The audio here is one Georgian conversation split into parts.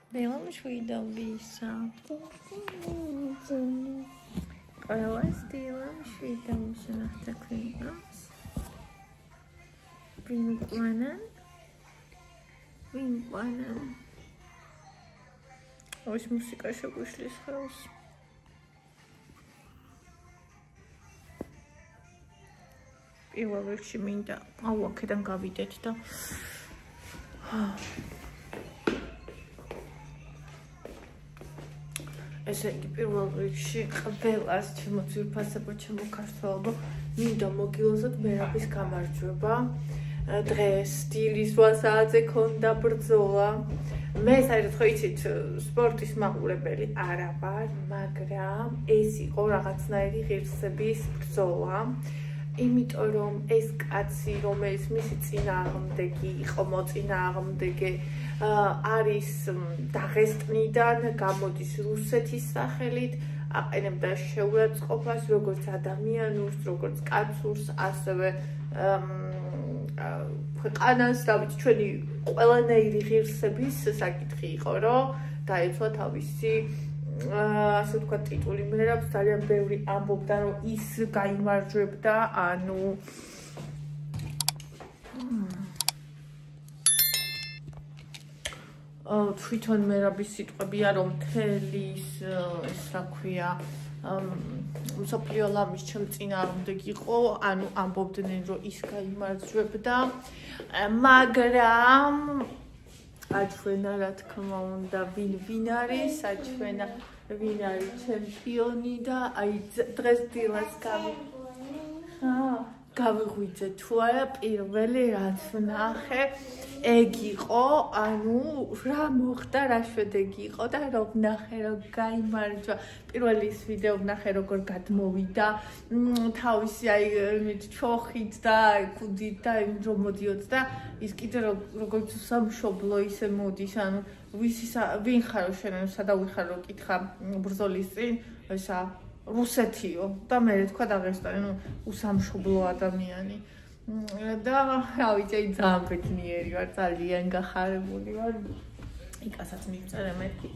Devam შვიდობისა. Ყველას დილამ შვიდობისა ნახტაქვინას. ვინყვანან. Ось მუსიკა შეგვიშლის ხელს. პირველ რიგში მინდა აქედან გავიდეთ და ესე იგი პირველ რიგში ყველას ჩემო ძვირფასებო ჩემო ქართველებო მინდა მოგილოცოთ მერაბის გამარჯვება. დღეს დილის 8 საათზე ქონდა ბრძოლა. მე საერთოდ ხო იცით სპორტის მაყურებელი არა ვარ, მაგრამ ეს იყო რაღაცნაირი ღირსების ბრძოლა. იმიტომ რომ ეს კაცი, რომელიც მისი წინააღმდეგი იყო, მოწინააღმდეგე არის დაღესტნიდან, გამოდის რუსეთის სახელით, აყენებდა შეურაცხყოფას, როგორც ადამიანურს, როგორც კაცურს, ასევე ქვეყანას და ჩვენი ყველანაირი ღირსების საკითხი იყო, რომ დაეცვა თავისი ასე ვთქვათ ტიტული მერაბს. ძალიან ბევრი ამბობდა რომ ის გაიმარჯვებდა, ანუ თვითონ მერაბის სიტყვებია რომ მთელი ეს რა ქვია მსოფლიო ლამის ჩემ წინააღმდეგ იყო, ანუ ამბობდნენ რომ ის გაიმარჯვებდა, მაგრამ აჩვენა რა თქმა უნდა ვინ არის, აჩვენა ვინ არის ჩემპიონი და აი დღეს დილას გავიღვიძე თუ არა პირველი რაც ვნახე ეგ იყო, ანუ რა მოხდა, რა შედეგი იყო და რომ ვნახე რომ გაიმარჯვა. პირველი ის ვიდეო ვნახე როგორ გადმოვიდა თავისი აი ჩოხით და კუდით და რომ მოდიოდ და ის კიდე როგორც სამშობლო ისე მოდის, ანუ ვინ ხარო შენ, სადავიხარ რომ კითხა ბრძოლის წინ, ესა რუსეთიო და მე თქვა დაღესტანი, ნუ უსამშობლო ადამიანი. და რა ვიცი, ძალიან ბედნიერი ვარ, ძალიან გახარებული ვარ. იკასაც მივწერე მეთქი.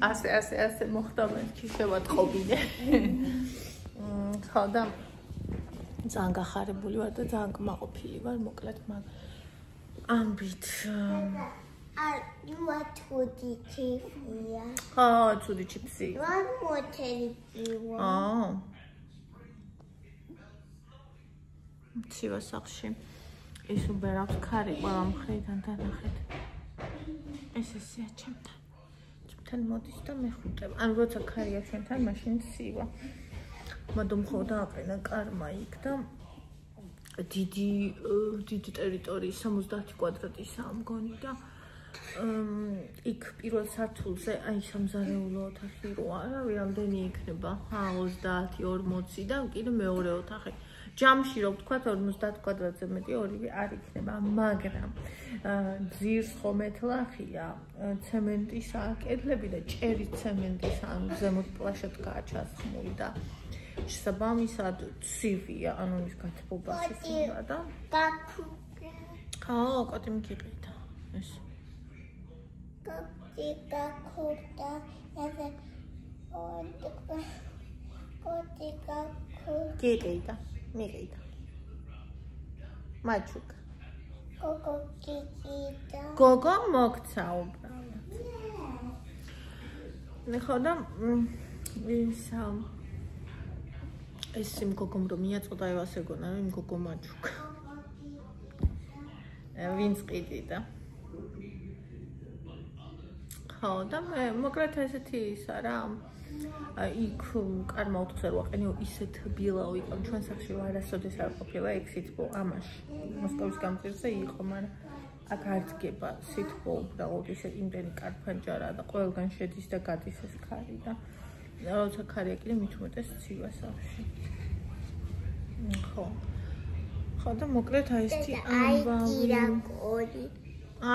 ასე მოხდა მეთქი, შევატყობინე. ხო და ძალიან გახარებული ვარ და ძალიან კმაყოფილი ვარ, მოკლედ მაგ ამბით. თუდი ჩიფია. თუდი ჩიფსი. მოტერი პივა. ცივა სახში. ეს უბერ აქვს ქარი ყველა მხრიდან და ნახეთ. ეს ესეა ჩემთან. ჩემთან მოდის და მეხუტება. ანუ როცა ქარია ჩვენთან, მაშინ ცივა. მაგრამ ხო დააყენა კარმა იქ და დიდი ტერიტორიის 70 კვადრატისაა მგონი და იქ პირველ სართულზე აი სამზარეულო ოთახი რო არა, რამდენი იქნება? 30, 40 და კიდე მეორე ოთახი. ჯამში რო ვთქვათ 50 კვადრატზე მეტი ორივე არ იქნება, მაგრამ ძირს ხომ ეთლახია, ცემენტისაა კედლები და ჭერის ცემენტისაა, ანუ ზემოთ პლაშეთკაა ჩასხმული და შესაბამისად ცივია, ანუ ის გათბობა შეცვლა და კოტი მიგიყიდა ეს გიყიდა მიყიდა მაჩუკ გოგო მოგცა უბრალოდ ხო და ეს იმ გოგომ რომ მიაწოდა ევას ეგონა რომ იმ გოგო მაჩუკ ვინც ყიდიდა ხო და მე მოკლედ ესეთი ისა რა იქ კარმა უთხზე რო აყენიო ისეთ ბილაო იყო ჩვენ სახში არასოდეს არ ყოფილა იქ სითბო ამაში მოსკოვის გამზირზე იყო, მაგრამ აქ არ დგება სითბო უბრალოდ ისე იმდენი კარფანჯარა და ყველგან შედის და გადის ეს ქარი და როცა ქარი ეკიდა მით უმეტეს ცივა სახში ხო და მოკლედ აი ესეთი ამბავი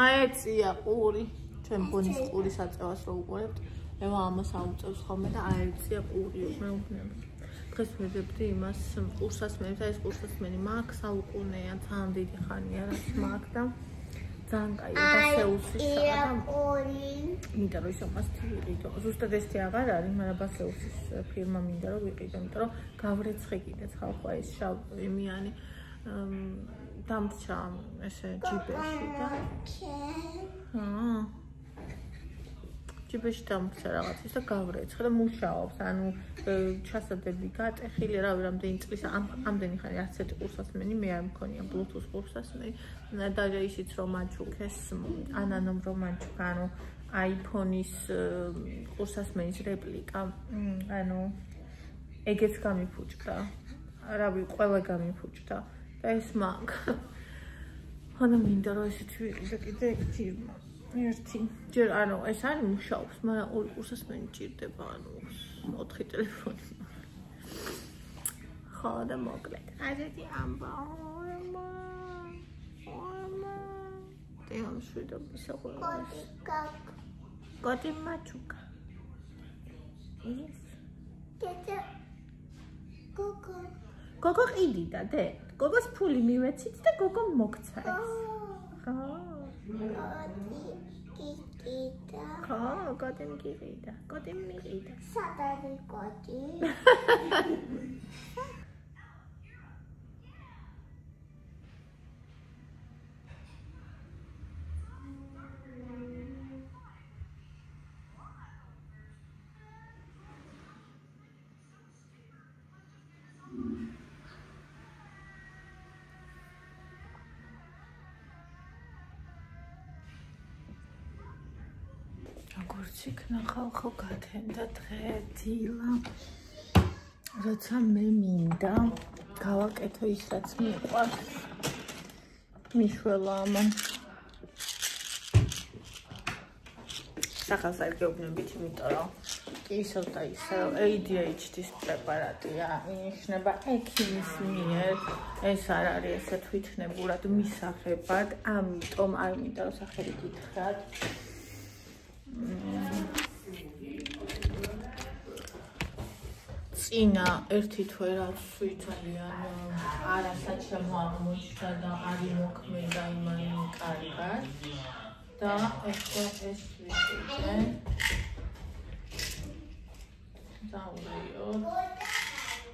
აეწია ყური ჩვენ ბონის ყურის აწევას რო უყურებთ ევა ამას აუწევს ხოლმე და აეწია ყური მე ვქნები დღეს ვეძებდი იმას ყურსას მე და ეს ყურსას მე მაქვს საუკუნეა ძალიან დიდი ხანია რაც მაქვს და ძალიან კაია და შეუსისაა და მინდა რომ ისე მასთი ვიყიდო. ზუსტად ესე აღარ არის, მაგრამ ბასეუსის ფირმა მინდა რომ ვიყიდო, იმიტომ რომ გავრეცხე კიდეც ხალხო ეს შავ იმიანი დამრჩა ესე ჯიბეში და ჯიბეში დამრჩა რაღაცის და გავრეცხე და მუშაობს, ანუ ჩასადები გატეხილი, რავი, რამდენი წლის ამდენი ხანი არც ერთი ყურსასმენი მე არ მქონია Bluetooth ყურსასმენი და ისიც რომ მაჩუქეს ანანომ რომ მაჩუქა, ანუ iPhone-ის ყურსასმენის რეპლიკა, ანუ ეგეც გამიფუჭდა, რავი, ყველა გამიფუჭდა და ეს მაგ ანუ მინდა რომ ესეთი ვიყიდე კიდე ეგ ფირმა ერთი ჯერ ანუ ეს არის მუშაობს, მაგრამ ორი ყურსასმენი ჭირდება, ანუ 4 ტელეფონი ხო და მოკლედ ასეთი ამბავმა დიამ შვიდობის საყვარელს გოდი მაჩუკა ის გოგო ყიდიდა დე გოგოს ფული მივეცით და გოგო მოგცა ხო ხო, გოდი მიყიდა, გოდი მიყიდა. სად არის გოდი? როგორც იქნა ხალხო გათენდა დღე დილა როცა მე მინდა გავაკეთო ის რაც მიყვარს მიშველა ამან სახელს არ გეუბნებით, იმიტომ რომ ისევ და ისევ ADHD-ის პრეპარატია ინიშნება ექიმის მიერ ეს არ არის ესე თვითნებურად მისაღებად, ამიტომ არ მინდა რომ სახელი გითხრათ წინა ერთი თვე რაც ძალიან არასაჩემო აღმოჩნდა და არ იმოქმედა იმანი კარგად და ეხლა ეს ვიყიდე დავლიოთ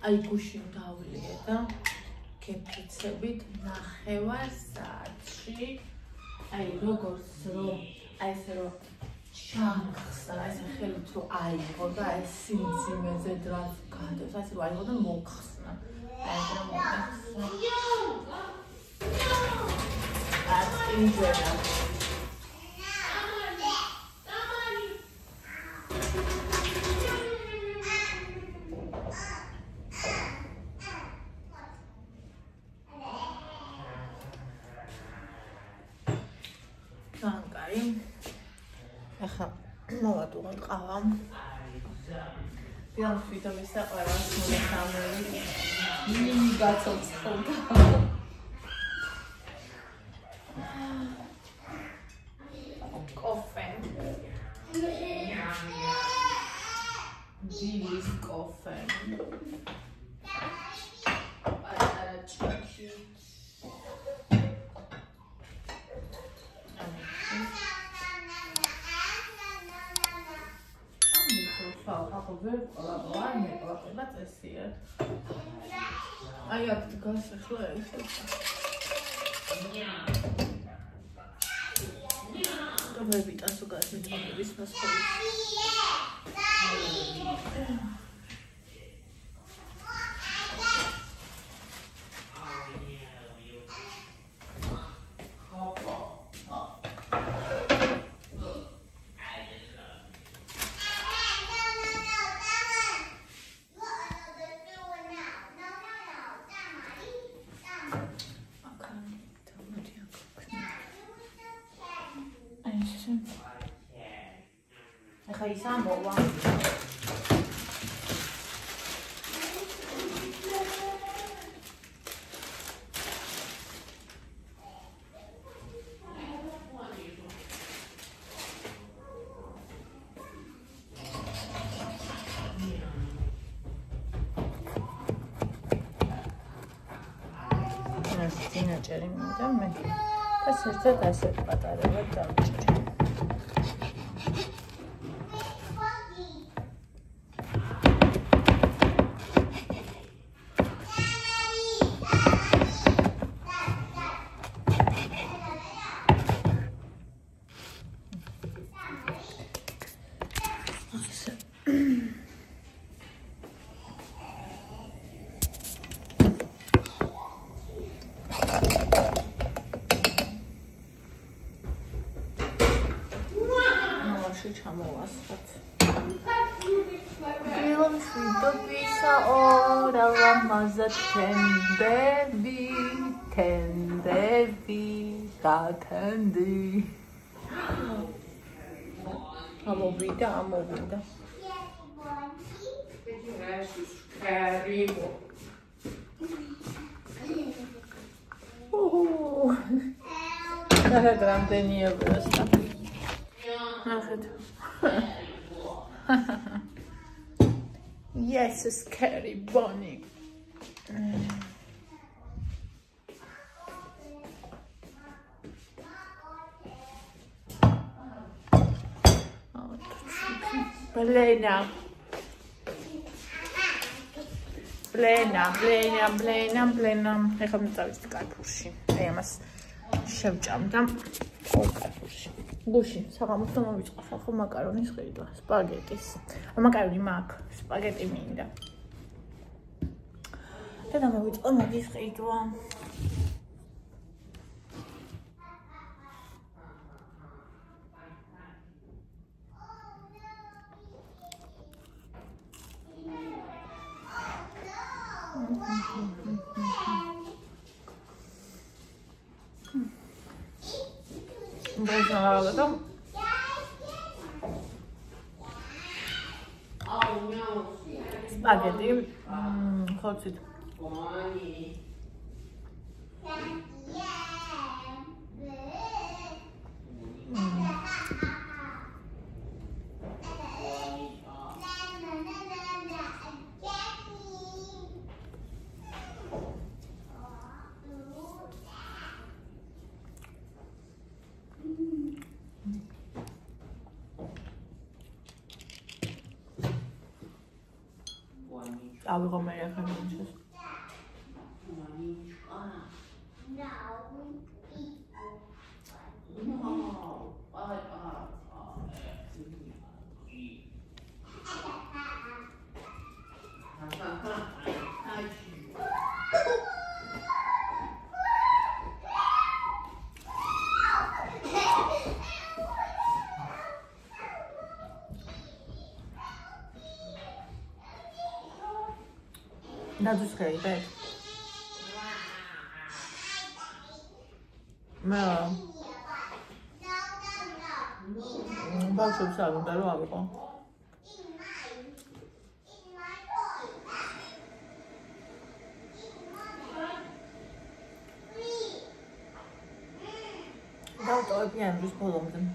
აი გუშინ დავლიე და გეფიცებით ნახევარ საათში აი როგორც რომ აი ესე რომ შანხსა, ეს ხელით რომ აიღო და ეს სიმძიმეზე დრას გადავს, ასე რომ აიღო და მოხსნა. აი რა მოხსნა. ინჯერა. კაი. ახლა მოვატუღოთ ყავა. დიახ, ვიტამინის საყვარელს მოვესალმები. მინი გაწოცხლდა. კოფე. დილის კოფე. პატარა ჭიქი. Ako ver ładnie, chyba to jest hier. A jak ty go się chlejesz? To wybić, a co gaśnie, to wybić na swoim. Ეხა ის ამოვა. ეს წინაჭერი მინდა მე. და საერთოდ ასე პატარებად დავჭირე. ჩამოვასხოთ. მშვიდობისა ორალა მაზა თენდები გათენდი. ამოვიდა. ნახეთ რამდენია პროსტა. ნახეთ. Yes, scary bunny. Blena. ეხლა მიწავით კარფურში. აი ამას შევჭამდა კარფურში. გუში, საღამოსო მოვიწყო ხო მაკარონის ყიდვა, სპაგეტის. მაკარონი მაქვს, სპაგეტი მინდა. და მოვიწყო მაგის ყიდვა. Spaghetti, ხოცით. ავიღო მე ახლა მომჩეს. That's scary, babe. No. Baușul să-l dă luat. Dau tot bine, am vrut să mă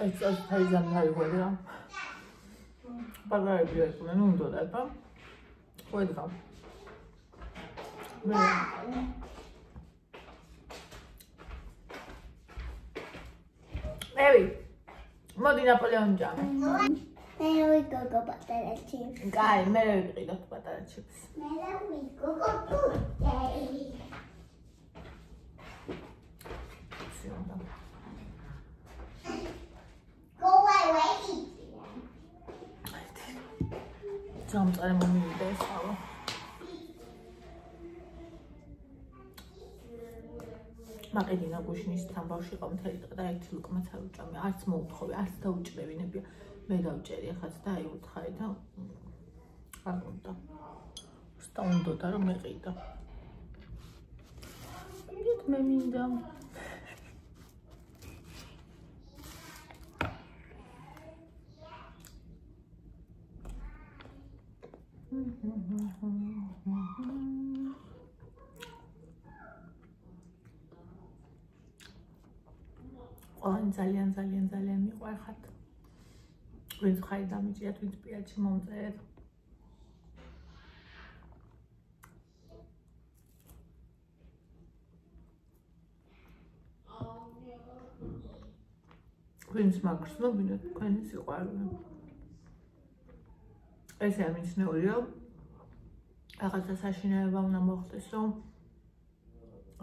ეს თაიზანი აიღო. პაგარები ეკვნენ უნდა და ყვედღა. ევი, მოდი ნაპოლეონი ჯამე. მე ვიგოგო პატარა ჩიპს. კაი, მე ვიყიდოთ პატარა ჩიპს. მე ვიგოგო ტუტეი. 잠깐 몸이 됐어. მაგედინა გუშინისთან ბავშვი ყავ მთელი დღე და ერთი ლუკმაც არ უჭამე. არც მოუთხოვე, არც დაუჭრევინებია. მე დავჭერი ახაც და აი უთხარი და არ უნდა. სთა უნდა რომ მეყიდა. მით მე მინდა. ძალიან მიყვარხათ. ვინც ხარი დამიჭიათ, ვინც პიაჩი მომწერეთ. ვინც მაგს ნობინოთ, თქვენი სიყვარული. ესე ამიცნეული რომ რაღაცა საშინაება უნდა მოხდეს რომ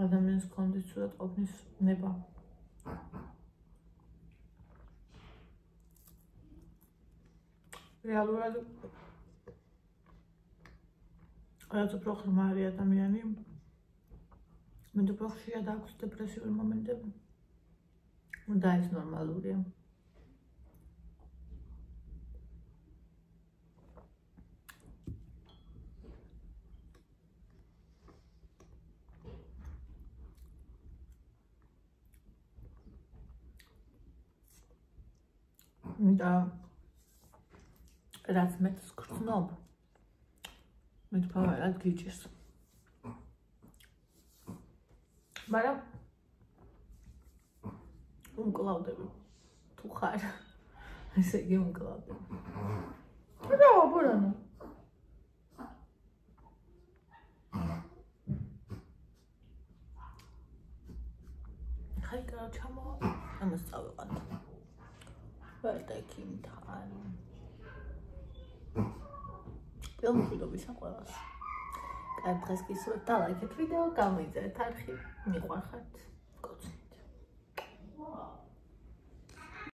ადამიანს კონდეს ცუდად ყოფნის ნება რეალურად რაც უფრო ხმა არის ადამიანი მე უფრო ხშირად აქვს დეპრესიული მომენტები და ეს ნორმალურია და რაც მეტს გრძნობ მეტ ფავარად გიჭირს მაგრამ უმკლავდები თუ ხარ ესე იგი უმკლავდები რა აბორანო ხაი კარო ჩამო ამას წავიყავ ვერტეკინთან ფილმიდობის აყოლას კარგ დღეს გისურვებთ და ლაიქეთ ვიდეო გამოიწერეთ არხი მიყვარხართ